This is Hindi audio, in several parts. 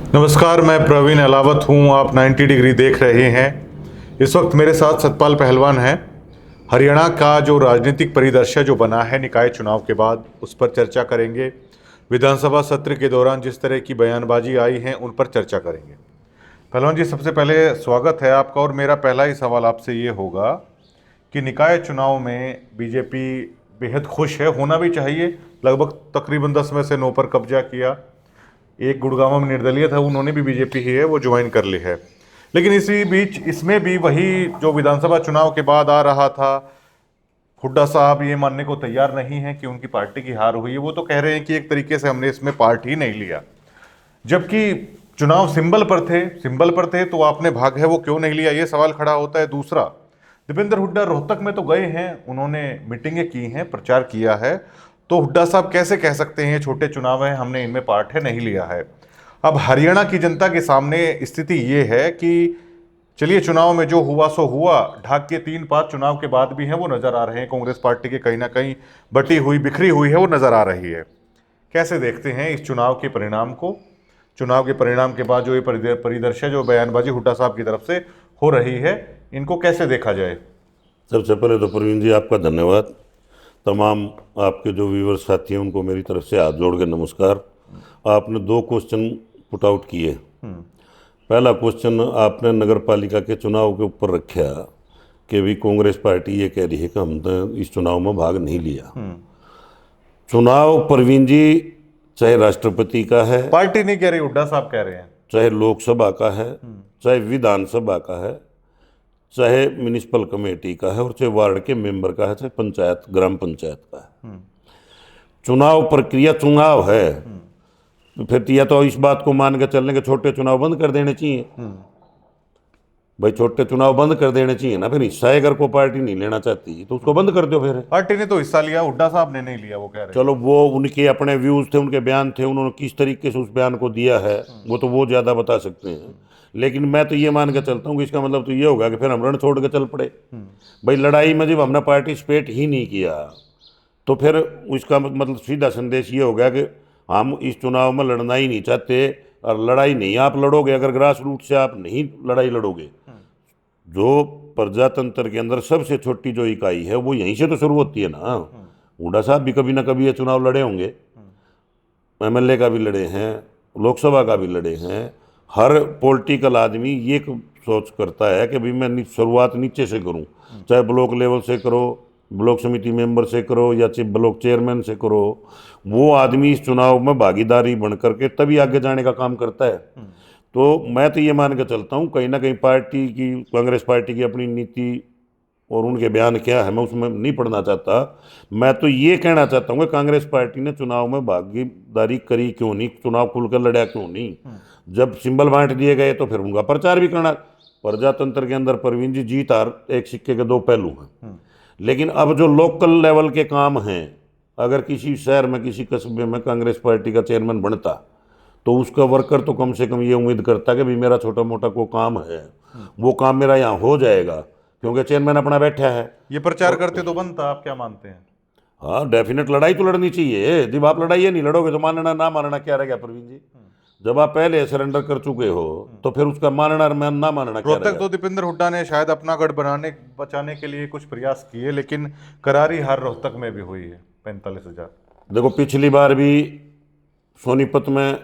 नमस्कार, मैं प्रवीण अलावत हूं। आप 90 डिग्री देख रहे हैं। इस वक्त मेरे साथ सतपाल पहलवान हैं। हरियाणा का जो राजनीतिक परिदृश्य जो बना है निकाय चुनाव के बाद, उस पर चर्चा करेंगे। विधानसभा सत्र के दौरान जिस तरह की बयानबाजी आई है उन पर चर्चा करेंगे। पहलवान जी, सबसे पहले स्वागत है आपका। और मेरा पहला ही सवाल आपसे ये होगा कि निकाय चुनाव में बीजेपी बेहद खुश है, होना भी चाहिए। लगभग तकरीबन 10 में से 9 पर कब्जा किया। एक गुड़गांव में निर्दलीय था, उन्होंने भी बीजेपी ही है, वो ज्वाइन कर ली है। लेकिन इसी बीच इसमें भी वही जो विधानसभा चुनाव के बाद आ रहा था, हुड्डा साहब ये मानने को तैयार नहीं है कि उनकी पार्टी की हार हुई है। वो तो कह रहे हैं कि एक तरीके से हमने इसमें पार्ट ही नहीं लिया, जबकि चुनाव सिंबल पर थे तो आपने भाग है वो क्यों नहीं लिया, ये सवाल खड़ा होता है। दूसरा, दीपेंद्र हुड्डा रोहतक में तो गए हैं, उन्होंने मीटिंगें की हैं, प्रचार किया है। तो हुड्डा साहब कैसे कह सकते हैं छोटे चुनाव हैं, हमने इनमें पार्ट है नहीं लिया है। अब हरियाणा की जनता के सामने स्थिति ये है कि चलिए, चुनाव में जो हुआ सो हुआ। ढाक के 3-5 चुनाव के बाद भी हैं वो नजर आ रहे हैं। कांग्रेस पार्टी के कहीं ना कहीं बटी हुई बिखरी हुई है वो नजर आ रही है। कैसे देखते हैं इस चुनाव के परिणाम को? चुनाव के परिणाम के बाद जो ये परिदृश्य जो बयानबाजी हुड्डा साहब की तरफ से हो रही है, इनको कैसे देखा जाए? सबसे पहले तो प्रवीण जी आपका धन्यवाद। तमाम आपके जो व्यूअर्स साथी हैं उनको मेरी तरफ से हाथ जोड़ के नमस्कार। आपने 2 क्वेश्चन पुट आउट किए। पहला क्वेश्चन आपने नगर पालिका के चुनाव के ऊपर रखा कि भी कांग्रेस पार्टी ये कह रही है कि हमने इस चुनाव में भाग नहीं लिया। चुनाव प्रवीण जी चाहे राष्ट्रपति का है, पार्टी नहीं कह रही, हुड्डा साहब कह रहे हैं, चाहे लोकसभा का है, चाहे विधानसभा का है, चाहे म्यूनिसिपल कमेटी का है और चाहे वार्ड के मेंबर का है, चाहे पंचायत ग्राम पंचायत का है। चुनाव प्रक्रिया चुनाव है। तो फिर या तो इस बात को मान के चलने के छोटे चुनाव बंद कर देने चाहिए। भाई छोटे चुनाव बंद कर देने चाहिए ना। फिर हिस्सा अगर को पार्टी नहीं लेना चाहती तो उसको बंद कर दो। फिर पार्टी ने तो हिस्सा लिया, हुड्डा साहब ने नहीं लिया, वो कह रहे हैं। चलो, वो उनके अपने व्यूज थे, उनके बयान थे, उन्होंने किस तरीके से उस बयान को दिया है वो तो वो ज़्यादा बता सकते हैं। लेकिन मैं तो ये मान के चलता हूँ कि इसका मतलब तो ये होगा कि फिर हम रण छोड़ के चल पड़े। भाई लड़ाई में जब हमने पार्टिसिपेट ही नहीं किया तो फिर उसका मतलब सीधा संदेश ये होगा कि हम इस चुनाव में लड़ना ही नहीं चाहते। और लड़ाई नहीं आप लड़ोगे अगर ग्रास रूट से आप नहीं लड़ाई लड़ोगे। जो प्रजातंत्र के अंदर सबसे छोटी जो इकाई है वो यहीं से तो शुरू होती है ना। हुड्डा साहब भी कभी ना कभी ये चुनाव लड़े होंगे। एमएलए का भी लड़े हैं, लोकसभा का भी लड़े हैं। हर पॉलिटिकल आदमी ये सोच करता है कि भाई मैं शुरुआत नीचे से करूं, चाहे ब्लॉक लेवल से करो, ब्लॉक समिति मेंबर से करो या चाहे ब्लॉक चेयरमैन से करो। वो आदमी इस चुनाव में भागीदारी बन करके तभी आगे जाने का काम करता है। तो मैं तो ये मान के चलता हूँ कहीं ना कहीं पार्टी की, कांग्रेस पार्टी की अपनी नीति और उनके बयान क्या है मैं उसमें नहीं पढ़ना चाहता। मैं तो ये कहना चाहता हूँ कि कांग्रेस पार्टी ने चुनाव में भागीदारी करी क्यों नहीं, चुनाव खुलकर लड़ा क्यों नहीं। जब सिंबल बांट दिए गए तो फिर उनका प्रचार भी करना। प्रजातंत्र के अंदर प्रवीण जी जीत हार एक सिक्के के 2 पहलू हैं। लेकिन अब जो लोकल लेवल के काम हैं, अगर किसी शहर में किसी कस्बे में कांग्रेस पार्टी का चेयरमैन बनता तो उसका वर्कर तो कम से कम ये उम्मीद करता कि भाई मेरा छोटा मोटा कोई काम है वो काम मेरा यहाँ हो जाएगा क्योंकि चेयरमैन अपना बैठा है। ये प्रचार करते तो बनता, आप क्या मानते हैं? हाँ, डेफिनेट लड़ाई तो लड़नी चाहिए। जब आप लड़ाई नहीं लड़ोगे तो मानना ना मानना क्या रहेगा प्रवीण जी? जब आप पहले सरेंडर कर चुके हो तो फिर उसका मानना और ना मानना क्या रोहतक रहेगा? तो दीपेंद्र हुड्डा ने शायद अपना गढ़ बचाने के लिए कुछ प्रयास किए, लेकिन करारी हार रोहतक में भी हुई है 45,000। देखो, पिछली बार भी सोनीपत में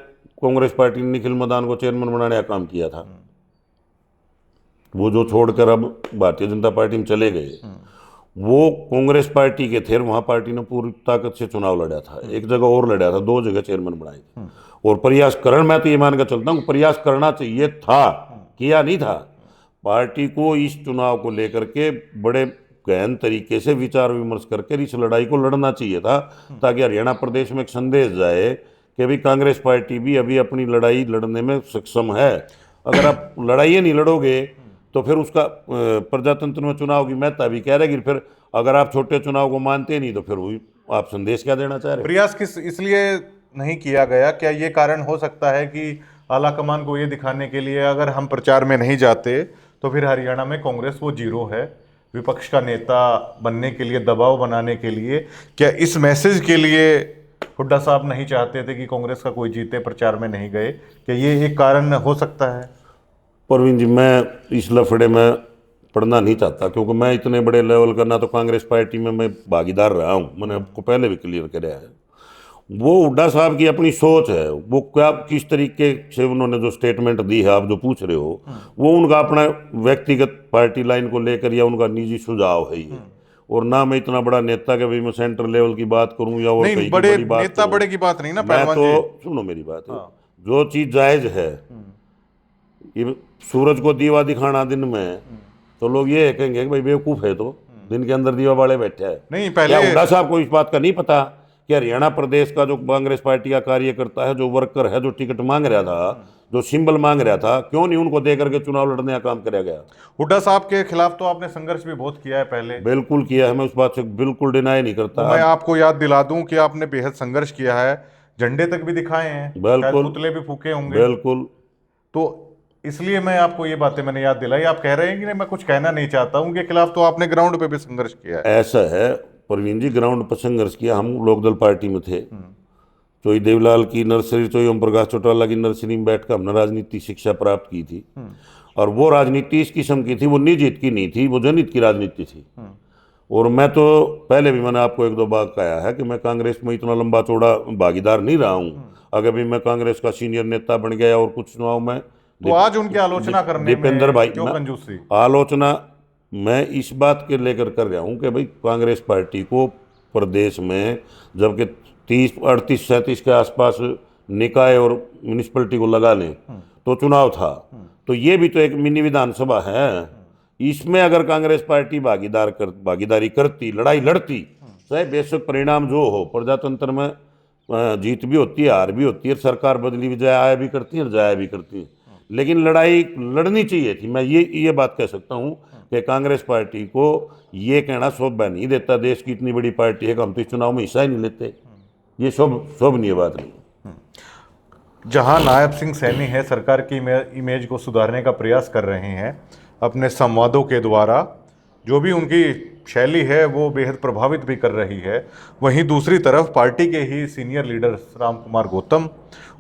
कांग्रेस पार्टी ने निखिल मदान को चेयरमैन बनाने का काम किया था। वो जो छोड़कर अब भारतीय जनता पार्टी में चले गए, वो कांग्रेस पार्टी के थे। वहाँ पार्टी ने पूरी ताकत से चुनाव लड़ा था। एक जगह और लड़ा था, 2 जगह चेयरमैन बनाए थे। और प्रयास करण, मैं तो ये मान कर चलता हूँ प्रयास करना चाहिए था, किया नहीं था। पार्टी को इस चुनाव को लेकर के बड़े गहन तरीके से विचार विमर्श करके इस लड़ाई को लड़ना चाहिए था, ताकि हरियाणा प्रदेश में एक संदेश जाए कि भाई कांग्रेस पार्टी भी अभी अपनी लड़ाई लड़ने में सक्षम है। अगर आप लड़ाई नहीं लड़ोगे तो फिर उसका प्रजातंत्र में चुनाव की महत्ता भी क्या रहेगी? फिर अगर आप छोटे चुनाव को मानते नहीं तो फिर वही आप संदेश क्या देना चाह रहे हो? प्रयास किस इसलिए नहीं किया गया? क्या ये कारण हो सकता है कि आला कमान को ये दिखाने के लिए अगर हम प्रचार में नहीं जाते तो फिर हरियाणा में कांग्रेस वो जीरो है, विपक्ष का नेता बनने के लिए, दबाव बनाने के लिए, क्या इस मैसेज के लिए हुड्डा साहब नहीं चाहते थे कि कांग्रेस का कोई जीते, प्रचार में नहीं गए, क्या ये एक कारण हो सकता है? परवीन जी, मैं इस लफड़े में पढ़ना नहीं चाहता, क्योंकि मैं इतने बड़े लेवल का ना तो कांग्रेस पार्टी में मैं भागीदार रहा हूँ, मैंने आपको पहले भी क्लियर कराया है। वो हुड्डा साहब की अपनी सोच है, वो क्या किस तरीके से उन्होंने जो स्टेटमेंट दी है, आप जो पूछ रहे हो, वो उनका अपना व्यक्तिगत पार्टी लाइन को लेकर या उनका निजी सुझाव है ये। और ना मैं इतना बड़ा नेता कि भाई मैं सेंट्रल लेवल की बात करूं या और नहीं, कहीं की बड़े बड़ी बात नेता करूं। बड़े की बात नहीं ना मैं पहलवान तो जी। सुनो मेरी बात, हाँ। जो चीज जायज है, ये सूरज को दीवा दिखाना दिन में, तो लोग ये कहेंगे कि भाई बेवकूफ है, तो दिन के अंदर दीवा वाले बैठे हैं। नहीं, क्या पहले हुड्डा साहब को इस बात का नहीं पता कि हरियाणा प्रदेश का जो कांग्रेस पार्टी का कार्यकर्ता है, जो वर्कर है, जो टिकट मांग रहा था, जो सिंबल मांग रहा था, क्यों नहीं उनको दे करके चुनाव लड़ने का काम कराया गया? हुड्डा साहब के खिलाफ तो आपने संघर्ष भी बहुत किया है पहले। बिल्कुल किया है, मैं उस बात से बिल्कुल डिनाई नहीं तो करता। मैं आपको याद दिला दूं कि आपने बेहद संघर्ष किया है, झंडे तक भी दिखाए हैं, शायद बिल्कुल पुतले भी फूके होंगे। बिल्कुल। तो इसलिए मैं आपको ये बातें मैंने याद दिलाई। आप कह रहे हैं कि नहीं, मैं कुछ कहना नहीं चाहता हूं, उनके खिलाफ तो आपने ग्राउंड पे भी संघर्ष किया है। ऐसा है प्रवीण जी, ग्राउंड पर संघर्ष किया, हम लोकदल पार्टी में थे। चोई देवलाल की नर्सरी, चोई ओम प्रकाश चौटाला की नर्सरी में बैठकर हमने राजनीति शिक्षा प्राप्त की थी। और वो राजनीति इस किस्म की थी, वो निजहित की नहीं थी, वो जनहित की राजनीति थी। और मैं तो पहले भी मैंने आपको एक दो बार कहा है कि मैं कांग्रेस में इतना लंबा चौड़ा भागीदार नहीं रहा हूँ। अगर भी मैं कांग्रेस का सीनियर नेता बन गया और कुछ चुनाव में, तो आज उनकी आलोचना करने दीपेंद्र में भाई, क्यों मैं कंजूसी? आलोचना मैं इस बात के लेकर कर रहा हूँ कि भाई कांग्रेस पार्टी को प्रदेश में जबकि 38-37 के आसपास निकाय और म्यूनिसिपैलिटी को लगा लें तो चुनाव था, तो ये भी तो एक मिनी विधानसभा है। इसमें अगर कांग्रेस पार्टी भागीदारी करती, लड़ाई लड़ती, चाहे बेशक परिणाम जो हो, प्रजातंत्र में जीत भी होती है, हार भी होती है, सरकार बदली भी आया भी करती है और जाया भी करती है, लेकिन लड़ाई लड़नी चाहिए थी। मैं ये बात कह सकता हूँ कि कांग्रेस पार्टी को ये कहना शोभा नहीं देता, देश की इतनी बड़ी पार्टी है कि हम तो इस चुनाव में हिस्सा ही नहीं लेते, ये शोभनीय बात नहीं। जहां नायब सिंह सैनी है, सरकार की इमेज को सुधारने का प्रयास कर रहे हैं अपने संवादों के द्वारा, जो भी उनकी शैली है वो बेहद प्रभावित भी कर रही है। वहीं दूसरी तरफ पार्टी के ही सीनियर लीडर राम कुमार गौतम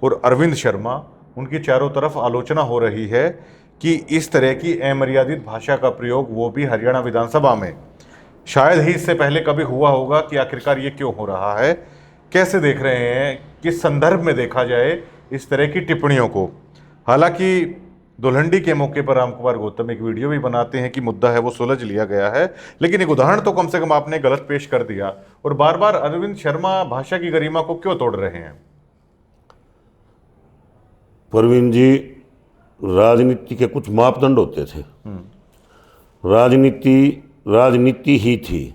और अरविंद शर्मा, उनकी चारों तरफ आलोचना हो रही है कि इस तरह की अमर्यादित भाषा का प्रयोग, वो भी हरियाणा विधानसभा में, शायद ही इससे पहले कभी हुआ होगा। कि आखिरकार ये क्यों हो रहा है, कैसे देख रहे हैं, किस संदर्भ में देखा जाए इस तरह की टिप्पणियों को? हालांकि दुल्हंडी के मौके पर राम कुमार गौतम एक वीडियो भी बनाते हैं कि मुद्दा है वो सुलझ लिया गया है, लेकिन एक उदाहरण तो कम से कम आपने गलत पेश कर दिया। और बार बार अरविंद शर्मा भाषा की गरिमा को क्यों तोड़ रहे हैं? परवीन जी, राजनीति के कुछ मापदंड होते थे, राजनीति ही थी।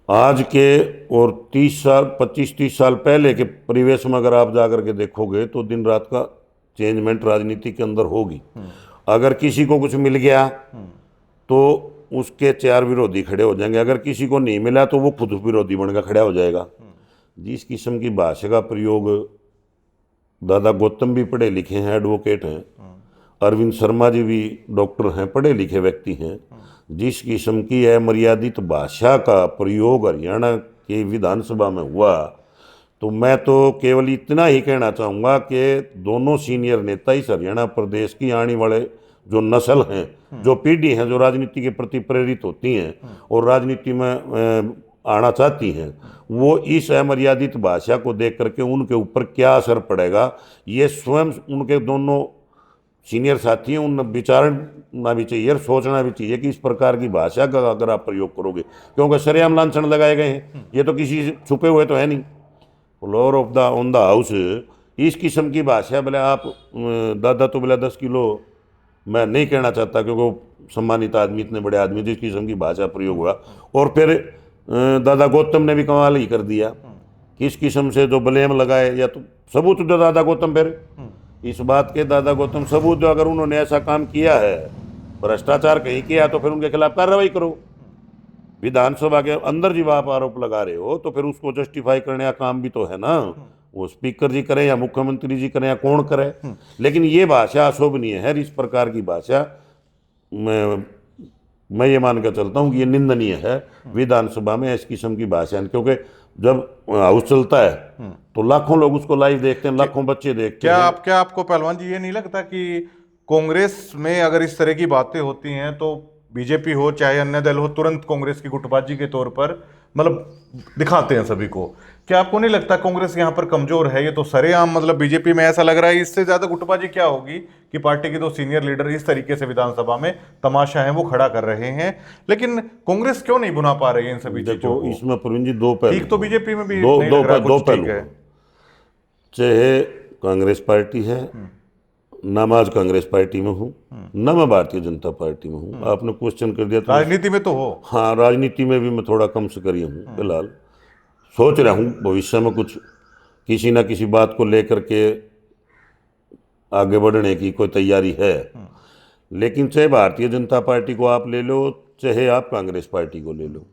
आज के और 25-30 साल पहले के परिवेश में अगर आप जाकर के देखोगे तो दिन रात का चेंजमेंट राजनीति के अंदर होगी। अगर किसी को कुछ मिल गया तो उसके 4 विरोधी खड़े हो जाएंगे, अगर किसी को नहीं मिला तो वो खुद विरोधी बनकर खड़ा हो जाएगा। जिस किस्म की भाषा का प्रयोग, दादा गौतम भी पढ़े लिखे हैं, एडवोकेट हैं, अरविंद शर्मा जी भी डॉक्टर हैं, पढ़े लिखे व्यक्ति हैं, जिस किस्म की अमर्यादित भाषा का प्रयोग हरियाणा की विधानसभा में हुआ, तो मैं तो केवल इतना ही कहना चाहूँगा कि दोनों सीनियर नेता इस हरियाणा प्रदेश की आने वाले जो नस्ल हैं, जो पीढ़ी हैं, जो राजनीति के प्रति प्रेरित होती हैं और राजनीति में आना चाहती हैं, वो इस अमर्यादित भाषा को देख करके उनके ऊपर क्या असर पड़ेगा, ये स्वयं उनके दोनों सीनियर साथी हैं, उन विचारना भी चाहिए और सोचना भी चाहिए कि इस प्रकार की भाषा का अगर आप प्रयोग करोगे, क्योंकि सरेआम लांछन लगाए गए हैं, ये तो किसी छुपे हुए तो है नहीं, floor of the on the house, इस किस्म की भाषा बोले आप दादा तो बोला 10 किलो, मैं नहीं कहना चाहता क्योंकि वो सम्मानित आदमी, इतने बड़े आदमी, जिस किस्म की भाषा प्रयोग हुआ। और फिर दादा गौतम ने भी कमाल ही कर दिया, किस किस्म से जो ब्लेम लगाए, या तो सबूत दो दादा गौतम, फिर इस बात के दादा गौतम सबूत दो, अगर उन्होंने ऐसा काम किया है, भ्रष्टाचार कहीं किया, तो फिर उनके खिलाफ कार्रवाई करो। विधानसभा के अंदर जब आप आरोप लगा रहे हो तो फिर उसको जस्टिफाई करने का काम भी तो है ना, वो स्पीकर जी करें या मुख्यमंत्री जी करें या कौन करे। लेकिन ये भाषा अशोभनीय है, इस प्रकार की भाषा मैं ये मान कर चलता हूँ कि ये निंदनीय है विधानसभा में इस किस्म की भाषा, क्योंकि जब हाउस चलता है तो लाखों लोग उसको लाइव देखते हैं, लाखों बच्चे देखते हैं। क्या आपको पहलवान जी ये नहीं लगता कि कांग्रेस में अगर इस तरह की बातें होती हैं तो बीजेपी हो चाहे अन्य दल हो तुरंत कांग्रेस की गुटबाजी के तौर पर मतलब दिखाते हैं सभी को? क्या आपको नहीं लगता कांग्रेस यहाँ पर कमजोर है? ये तो सरेआम मतलब बीजेपी में ऐसा लग रहा है, इससे ज्यादा गुटबाजी क्या होगी कि पार्टी के दो सीनियर लीडर इस तरीके से विधानसभा में तमाशा है वो खड़ा कर रहे हैं, लेकिन कांग्रेस क्यों नहीं बुना पा रही है इन सभी चीजों देखो को? इसमें प्रवीण जी दो पहलू ठीक तो हैं। बीजेपी में भी दो नहीं दो लग रहा दो कुछ पहलू ठीक है। हैं। चाहे कांग्रेस पार्टी है, ना मैं आज कांग्रेस पार्टी में हूँ, ना मैं भारतीय जनता पार्टी में हूँ। आपने क्वेश्चन कर दिया तो राजनीति में तो हो। हाँ, राजनीति में भी मैं थोड़ा कम सक्रिय हूँ फिलहाल। सोच रहा हूँ भविष्य में कुछ किसी ना किसी बात को लेकर के आगे बढ़ने की कोई तैयारी है। लेकिन चाहे भारतीय जनता पार्टी को आप ले लो, चाहे आप कांग्रेस पार्टी को ले लो,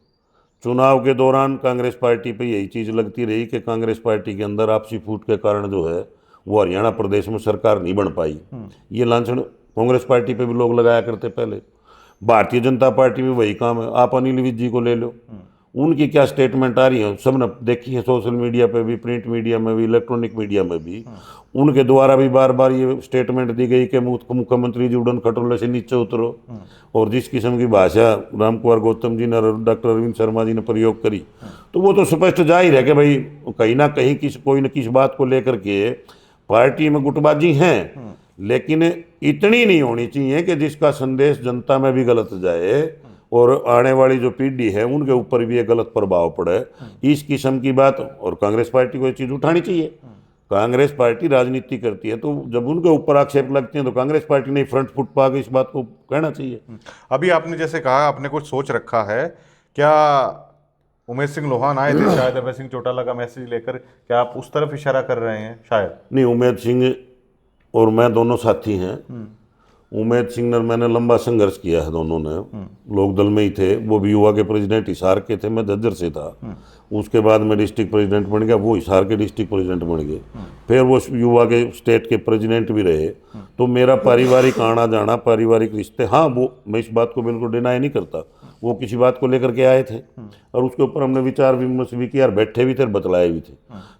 चुनाव के दौरान कांग्रेस पार्टी पे यही चीज़ लगती रही कि कांग्रेस पार्टी के अंदर आपसी फूट के कारण जो है वो हरियाणा प्रदेश में सरकार नहीं बन पाई। ये लांछन कांग्रेस पार्टी पे भी लोग लगाया करते पहले। भारतीय जनता पार्टी में वही काम है। आप अनिल विज जी को ले लो, उनकी क्या स्टेटमेंट आ रही है सब ने देखी है, सोशल मीडिया पे भी, प्रिंट मीडिया में भी, इलेक्ट्रॉनिक मीडिया में भी। उनके द्वारा भी बार बार ये स्टेटमेंट दी गई कि मुख्यमंत्री जी उड़न खटोले से नीचे उतरो। और जिस किस्म की भाषा राम कुमार गौतम जी ने, डॉक्टर अरविंद शर्मा जी ने प्रयोग करी, तो वो तो स्पष्ट जाहिर है कि भाई कहीं ना कहीं कोई न किसी बात को लेकर के पार्टी में गुटबाजी है। लेकिन इतनी नहीं होनी चाहिए कि जिसका संदेश जनता में भी गलत जाए और आने वाली जो पीढ़ी है उनके ऊपर भी ये गलत प्रभाव पड़े, इस किस्म की बात। और कांग्रेस पार्टी को ये चीज़ उठानी चाहिए। कांग्रेस पार्टी राजनीति करती है, तो जब उनके ऊपर आक्षेप लगते हैं तो कांग्रेस पार्टी ने फ्रंट फुट पा के इस बात को कहना चाहिए। अभी आपने जैसे कहा आपने कुछ सोच रखा है, क्या उमेश सिंह लोहान आए थे शायद अभय सिंह चौटाला का मैसेज लेकर, क्या आप उस तरफ इशारा कर रहे हैं शायद? नहीं, उमेश सिंह और मैं दोनों साथी हैं। उमेश सिंह ने मैंने लंबा संघर्ष किया है, दोनों ने लोक दल में ही थे। वो भी युवा के प्रेसिडेंट हिसार के थे, मैं झज्जर से था। उसके बाद मैं डिस्ट्रिक्ट प्रेसिडेंट बन गया, वो हिसार के डिस्ट्रिक्ट प्रेसिडेंट बन गए। फिर वो युवा के स्टेट के प्रेसिडेंट भी रहे। तो मेरा पारिवारिक आना जाना, पारिवारिक रिश्ते, हाँ वो मैं इस बात को बिल्कुल डिनाई नहीं करता। वो किसी बात को लेकर के आए थे और उसके ऊपर हमने विचार विमर्श भी किया और बैठे भी थे और बतलाए भी थे।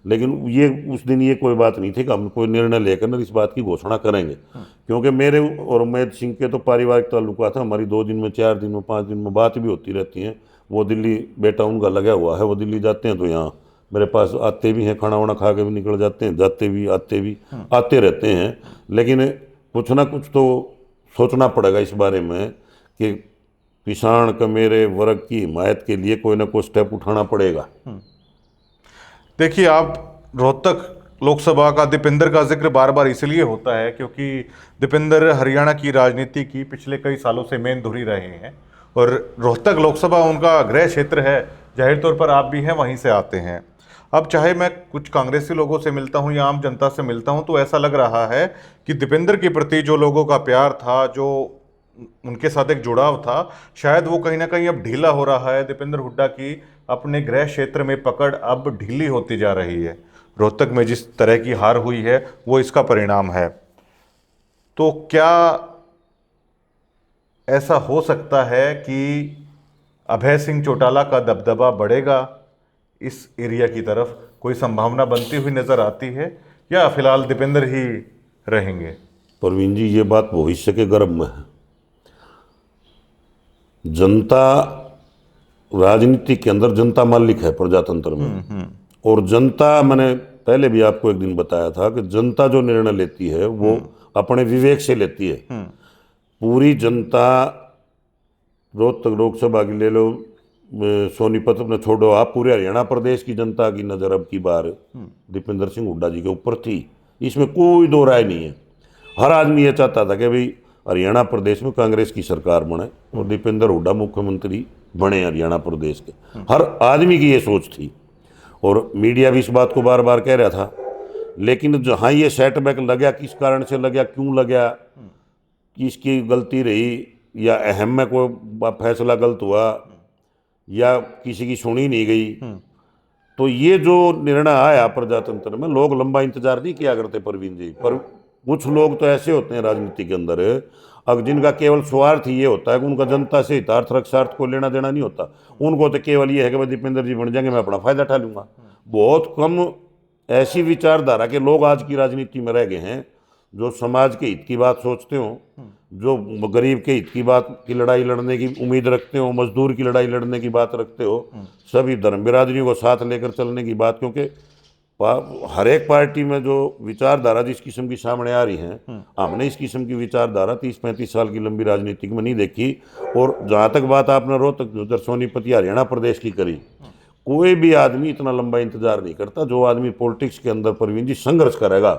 लेकिन ये उस दिन ये कोई बात नहीं थी कि हम कोई निर्णय लेकर इस बात की घोषणा करेंगे, क्योंकि मेरे और उमेश सिंह के तो पारिवारिक ताल्लुकात है। हमारी 2 दिन में, 4 दिन में, 5 दिन में बात भी होती रहती है। वो दिल्ली बेटा उनका लगा हुआ है, वो दिल्ली जाते हैं तो यहाँ मेरे पास आते भी हैं, खाना वाना खा के भी निकल जाते हैं, जाते भी आते रहते हैं। लेकिन कुछ ना कुछ तो सोचना पड़ेगा इस बारे में कि किसान का मेरे वर्ग की हिमायत के लिए कोई ना कोई स्टेप उठाना पड़ेगा। देखिए, आप रोहतक लोकसभा का दीपेंद्र का जिक्र बार बार इसलिए होता है क्योंकि दीपेंद्र हरियाणा की राजनीति की पिछले कई सालों से मेन धुरी रहे हैं और रोहतक लोकसभा उनका गृह क्षेत्र है। जाहिर तौर पर आप भी हैं, वहीं से आते हैं। अब चाहे मैं कुछ कांग्रेसी लोगों से मिलता हूं या आम जनता से मिलता हूं तो ऐसा लग रहा है कि दीपेंद्र के प्रति जो लोगों का प्यार था, जो उनके साथ एक जुड़ाव था, शायद वो कहीं ना कहीं अब ढीला हो रहा है। दीपेंद्र हुड्डा की अपने गृह क्षेत्र में पकड़ अब ढीली होती जा रही है। रोहतक में जिस तरह की हार हुई है वो इसका परिणाम है। तो क्या ऐसा हो सकता है कि अभय सिंह चौटाला का दबदबा बढ़ेगा इस एरिया की तरफ? कोई संभावना बनती हुई नजर आती है या फिलहाल दीपेंद्र ही रहेंगे? प्रवीण जी, ये बात भविष्य के गर्भ में है। जनता राजनीति के अंदर जनता मालिक है प्रजातंत्र में। और जनता, मैंने पहले भी आपको एक दिन बताया था कि जनता जो निर्णय लेती है वो अपने विवेक से लेती है। पूरी जनता, रोहतक लोकसभा की ले लो, सोनीपत अपने छोड़ो, आप पूरे हरियाणा प्रदेश की जनता की नज़र अब की बार दीपेंद्र सिंह हुड्डा जी के ऊपर थी, इसमें कोई दो राय नहीं है। हर आदमी ये चाहता था कि भाई हरियाणा प्रदेश में कांग्रेस की सरकार बने और दीपेंद्र हुड्डा मुख्यमंत्री बने हरियाणा प्रदेश के। हर आदमी की ये सोच थी और मीडिया भी इस बात को बार बार कह रहा था। लेकिन जहाँ ये सेटबैक लगा, किस कारण से लगा, क्यों लगा, किसकी गलती रही, या अहम में कोई फैसला गलत हुआ, या किसी की सुनी नहीं गई, तो ये जो निर्णय आया प्रजातंत्र में, लोग लंबा इंतजार नहीं किया करते प्रवीण जी। पर कुछ लोग तो ऐसे होते हैं राजनीति के अंदर, अब जिनका केवल स्वार्थ ही ये होता है कि उनका जनता से हितार्थ रक्षार्थ को लेना देना नहीं होता। उनको तो केवल ये है कि भाई दीपेंद्र जी बन जाएंगे, मैं अपना फायदा उठा लूंगा। बहुत कम ऐसी विचारधारा के लोग आज की राजनीति में रह गए हैं जो समाज के हित की बात सोचते हो, जो गरीब के हित की बात की लड़ाई लड़ने की उम्मीद रखते हो, मजदूर की लड़ाई लड़ने की बात रखते हो, सभी धर्म बिरादरियों को साथ लेकर चलने की बात। क्योंकि हर एक पार्टी में जो विचारधारा जिस किस्म की सामने आ रही है, हमने इस किस्म की विचारधारा 30-35 साल की लंबी राजनीति में नहीं देखी। और जहाँ तक बात आपने रोहतक उधर सोनीपत हरियाणा प्रदेश की करी, कोई भी आदमी इतना लंबा इंतजार नहीं करता। जो आदमी पॉलिटिक्स के अंदर प्रवीण जी संघर्ष करेगा,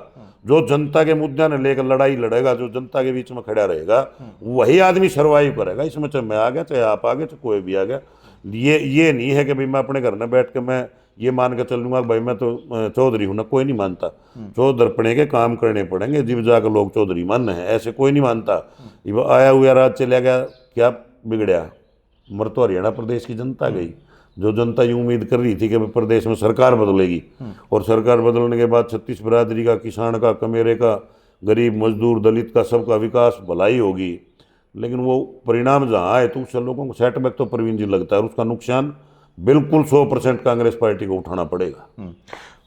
जो जनता के मुद्दे ने लेकर लड़ाई लड़ेगा, जो जनता के बीच में खड़ा रहेगा, वही आदमी सर्वाइव करेगा। इसमें चाहे मैं आ गया, चाहे आप आ गए, चाहे कोई भी आ गया। ये नहीं है कि भाई मैं अपने घर में बैठ के मैं ये मान के चलूंगा भाई मैं तो चौधरी हूं ना, कोई नहीं मानता। चौधरपने के काम करने पड़ेंगे, जिब जाकर लोग चौधरी मानने हैं, ऐसे कोई नहीं मानता। ये आया हुआ राज चला गया, क्या बिगड़ा? मर तो हरियाणा प्रदेश की जनता गई। जो जनता ये उम्मीद कर रही थी कि प्रदेश में सरकार बदलेगी, और सरकार बदलने के बाद 36 बिरादरी का, किसान का, कमेरे का, गरीब मजदूर दलित का, सबका विकास भलाई होगी, लेकिन वो परिणाम जहाँ आए तो उससे लोगों को सेटबैक तो प्रवीण जी लगता है, और उसका नुकसान बिल्कुल 100% कांग्रेस पार्टी को उठाना पड़ेगा।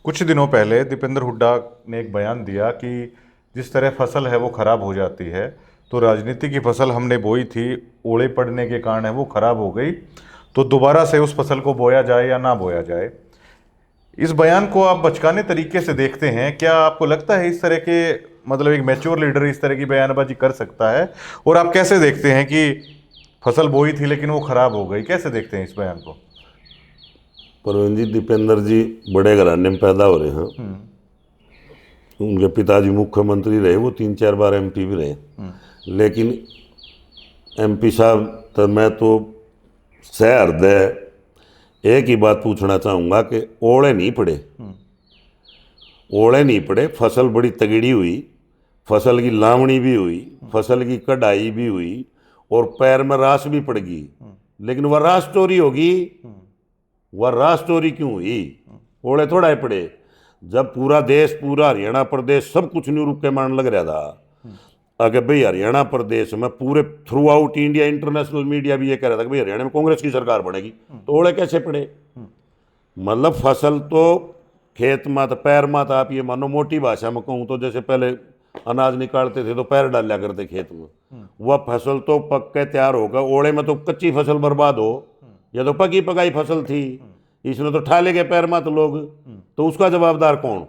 कुछ दिनों पहले दीपेंद्र हुड्डा ने एक बयान दिया कि जिस तरह फसल है वो खराब हो जाती है, तो राजनीति की फसल हमने बोई थी, ओले पड़ने के कारण है वो खराब हो गई, तो दोबारा से उस फसल को बोया जाए या ना बोया जाए। इस बयान को आप बचकाने तरीके से देखते हैं, क्या आपको लगता है इस तरह के, मतलब एक मैच्योर लीडर इस तरह की बयानबाजी कर सकता है? और आप कैसे देखते हैं कि फसल बोई थी लेकिन वो खराब हो गई, कैसे देखते हैं इस बयान को? प्रवीण जी, दीपेंद्र जी बड़े घराने में पैदा हो रहे हैं। उनके पिताजी मुख्यमंत्री रहे, वो 3-4 बार MP भी रहे, लेकिन MP साहब तो मैं तो सहृदय एक ही बात पूछना चाहूँगा कि ओले नहीं पड़े, ओले नहीं पड़े। फसल बड़ी तगड़ी हुई, फसल की लावणी भी हुई, फसल की कढ़ाई भी हुई, और पैर में रास भी पड़ गई, लेकिन वह रास चोरी होगी। वह रास चोरी क्यों हुई? ओले थोड़ा ही पड़े। जब पूरा देश, पूरा हरियाणा प्रदेश सब कुछ नहीं रुक के मान लग रहा था, अगर भाई हरियाणा प्रदेश में पूरे through out India international media भी ये कह रहा था कि भाई हरियाणा में कांग्रेस की सरकार बनेगी, तो ओले कैसे पड़े? मतलब फसल तो खेत मात पैर मात, आप ये मानो मोटी भाषा में कहूँ तो जैसे पहले अनाज निकालते थे तो पैर डाला करते खेत में, वह फसल तो पक के तैयार होगा। ओले में तो कच्ची फसल बर्बाद हो, या तो पकी पकाई फसल थी, इसमें तो ठाले के पैर मात लोग, तो उसका जवाबदार कौन?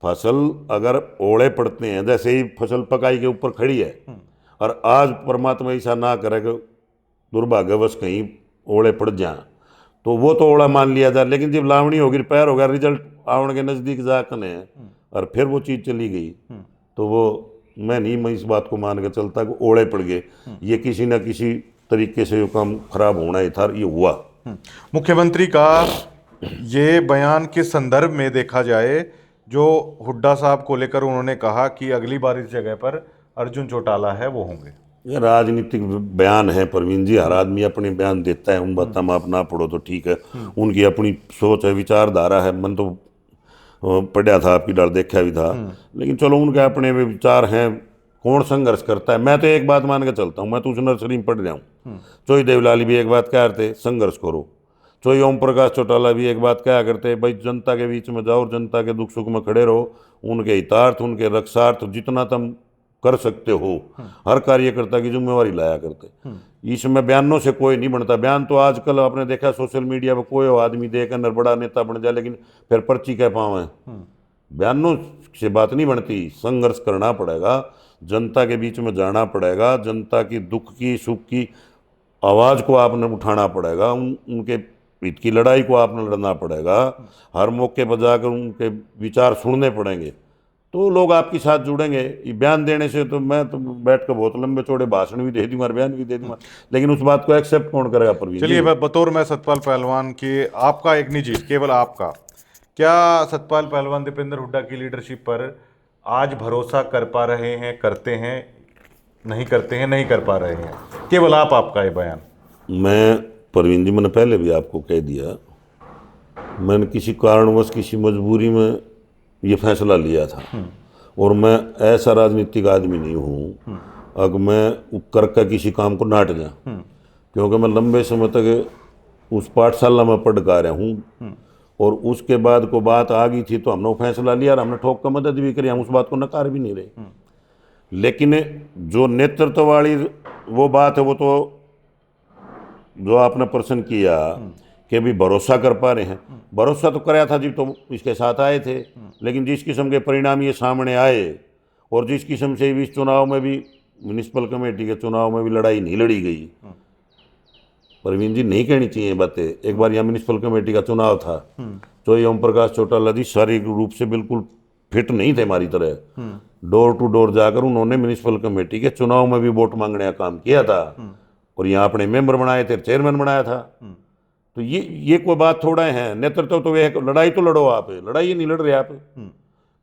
फसल अगर ओले पड़ते हैं, जैसे ही फसल पकाई के ऊपर खड़ी है, और आज परमात्मा ऐसा ना करे कि दुर्भाग्यवश कहीं ओले पड़ जाए, तो वो तो ओला मान लिया जाए। लेकिन जब लावणी होगी, पैर होगा, रिजल्ट आवन के नज़दीक जाकने और फिर वो चीज़ चली गई, तो वो मैं इस बात को मान के चलता कि ओले पड़ गए। ये किसी न किसी तरीके से जो काम खराब होना ही था, ये हुआ। मुख्यमंत्री का ये बयान के संदर्भ में देखा जाए, जो हुड्डा साहब को लेकर उन्होंने कहा कि अगली बार इस जगह पर अर्जुन चौटाला है वो होंगे। ये राजनीतिक बयान है प्रवीण जी, हर आदमी अपने बयान देता है, उन बातों में आप ना पढ़ो तो ठीक है, उनकी अपनी सोच है, विचारधारा है। मन तो पढ़ा था आपकी डर देखा भी था, लेकिन चलो उनके अपने विचार हैं। कौन संघर्ष करता है? मैं तो एक बात मान के चलता हूँ, मैं तो उस नर्सरी में पढ़ रहा हूँ। चोई देवलाली भी एक बात कह रहे थे, संघर्ष करो। चोई ओम प्रकाश चौटाला भी एक बात क्या करते, भाई जनता के बीच में जाओ और जनता के दुख सुख में खड़े रहो, उनके हितार्थ, उनके रक्षार्थ जितना तुम कर सकते हो, हर कार्यकर्ता की जिम्मेवारी लाया करते। इसमें बयानों से कोई नहीं बनता। बयान तो आजकल आपने देखा सोशल मीडिया पर कोई आदमी देकर बड़ा नेता बन जाए, लेकिन फिर पर्ची कह पावे, बयानों से बात नहीं बनती। संघर्ष करना पड़ेगा, जनता के बीच में जाना पड़ेगा, जनता की दुख की सुख की आवाज़ को आपने उठाना पड़ेगा, उनके हित की लड़ाई को आपने लड़ना पड़ेगा, हर मौके पर जाकर उनके विचार सुनने पड़ेंगे, तो लोग आपके साथ जुड़ेंगे। ये बयान देने से तो मैं तो बैठ कर बहुत लंबे चौड़े भाषण भी दे दूंगा, बयान भी दे दूंगा, लेकिन उस बात को एक्सेप्ट कौन करेगा? प्रवीण चलिए, बतौर मैं सतपाल पहलवान की, आपका एक निजी, केवल आपका, क्या सतपाल पहलवान दीपेंद्र हुड्डा की लीडरशिप पर आज भरोसा कर पा रहे हैं, करते हैं, नहीं करते हैं, नहीं कर पा रहे हैं? केवल आपका ये बयान। मैं प्रवीण जी, मैंने पहले भी आपको कह दिया, मैंने किसी कारणवश किसी मजबूरी में ये फैसला लिया था, और मैं ऐसा राजनीतिक आदमी नहीं हूँ अगर मैं करके किसी काम को नाट गया, क्योंकि मैं लंबे समय तक उस पाठशाला में पढ़ कर रहा हूँ और उसके बाद को बात आ गई थी तो हमने वो फैसला लिया और हमने ठोक कर मदद भी करी, हम उस बात को नकार भी नहीं रहे। लेकिन जो नेतृत्व वाली वो बात है, वो तो जो आपने प्रश्न किया कि भी भरोसा कर पा रहे हैं, भरोसा तो कराया था जी, तो इसके साथ आए थे। लेकिन जिस किस्म के परिणाम ये सामने आए और जिस किस्म से इस चुनाव में भी, म्यूनिसिपल कमेटी के चुनाव में भी लड़ाई नहीं लड़ी गई, प्रवीण जी नहीं कहनी चाहिए बातें। एक बार यहाँ म्यूनिसिपल कमेटी का चुनाव था तो ये ओम प्रकाश चौटाला जी शारीरिक रूप से बिल्कुल फिट नहीं थे हमारी तरह, डोर टू डोर जाकर उन्होंने म्यूनिसिपल कमेटी के चुनाव में भी वोट मांगने का काम किया था और यहाँ अपने मेंबर बनाए थे, चेयरमैन बनाया था। तो ये कोई बात थोड़ा है। नेतृत्व तो वे लड़ाई तो लड़ो, आप लड़ाई नहीं लड़ रहे आप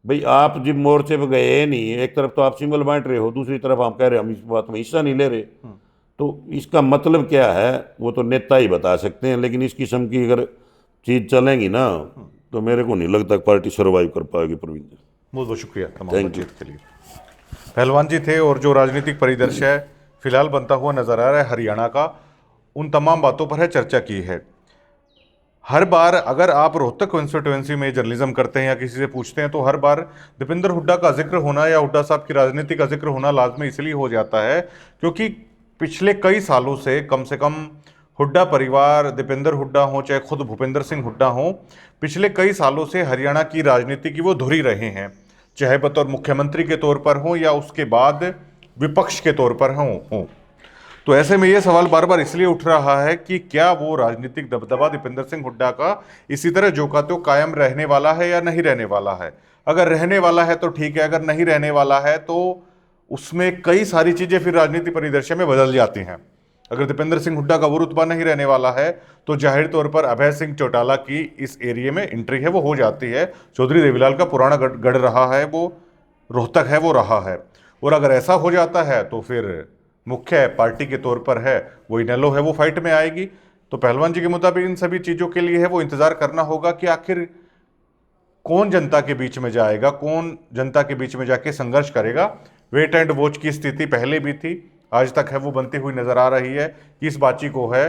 भाई। आप जब मोर्चे पे गए नहीं, एक तरफ तो आप सिंबल बांट रहे हो, दूसरी तरफ आप कह रहे हम इस बात में हिस्सा नहीं ले रहे, तो इसका मतलब क्या है वो तो नेता ही बता सकते हैं। लेकिन इस किस्म की अगर चीज चलेंगी ना तो मेरे को नहीं लगता पार्टी सर्वाइव कर पाएगी। प्रवीण जी बहुत बहुत शुक्रिया तमाम बातचीत के लिए। पहलवान जी थे और जो राजनीतिक परिदृश्य फिलहाल बनता हुआ नजर आ रहा है हरियाणा का, उन तमाम बातों पर है चर्चा की है। हर बार अगर आप रोहतक कॉन्स्टिट्यूएंसी में जर्नलिज्म करते हैं या किसी से पूछते हैं तो हर बार दीपेंद्र हुड्डा का जिक्र होना या हुड्डा साहब की राजनीति का जिक्र होना लाजमी इसलिए हो जाता है क्योंकि पिछले कई सालों से कम हुड्डा परिवार, दीपेंद्र हुड्डा हो चाहे खुद भूपेंद्र सिंह हुड्डा हो, पिछले कई सालों से हरियाणा की राजनीति की वो धुरी रहे हैं, चाहे बतौर मुख्यमंत्री के तौर पर हो या उसके बाद विपक्ष के तौर पर हो। तो ऐसे में ये सवाल बार बार इसलिए उठ रहा है कि क्या वो राजनीतिक दबदबा दीपेंद्र सिंह हुड्डा का इसी तरह जो का त्यों कायम रहने वाला है या नहीं रहने वाला है। अगर रहने वाला है तो ठीक है, अगर नहीं रहने वाला है तो उसमें कई सारी चीजें फिर राजनीति परिदृश्य में बदल जाती हैं। अगर दीपेंद्र सिंह हुड्डा का वो रुतबा नहीं रहने वाला है तो जाहिर तौर पर अभय सिंह चौटाला की इस एरिया में एंट्री है वो हो जाती है। चौधरी देवीलाल का पुराना गढ़ रहा है वो, रोहतक है वो रहा है, और अगर ऐसा हो जाता है तो फिर मुख्य पार्टी के तौर पर है वो इनेलो है वो फाइट में आएगी। तो पहलवान जी के मुताबिक इन सभी चीजों के लिए है वो इंतजार करना होगा कि आखिर कौन जनता के बीच में जाएगा, कौन जनता के बीच में जाके संघर्ष करेगा। वेट एंड वॉच की स्थिति पहले भी थी, आज तक है वो बनती हुई नजर आ रही है कि इस बातचीत को है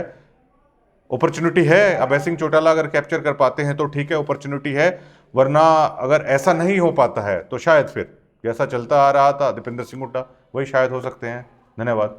अपॉर्चुनिटी है। अभय सिंह चौटाला अगर कैप्चर कर पाते हैं तो ठीक है, अपॉर्चुनिटी है, वरना अगर ऐसा नहीं हो पाता है तो शायद फिर जैसा चलता आ रहा था दीपेंद्र सिंह हुड्डा वही शायद हो सकते हैं। धन्यवाद।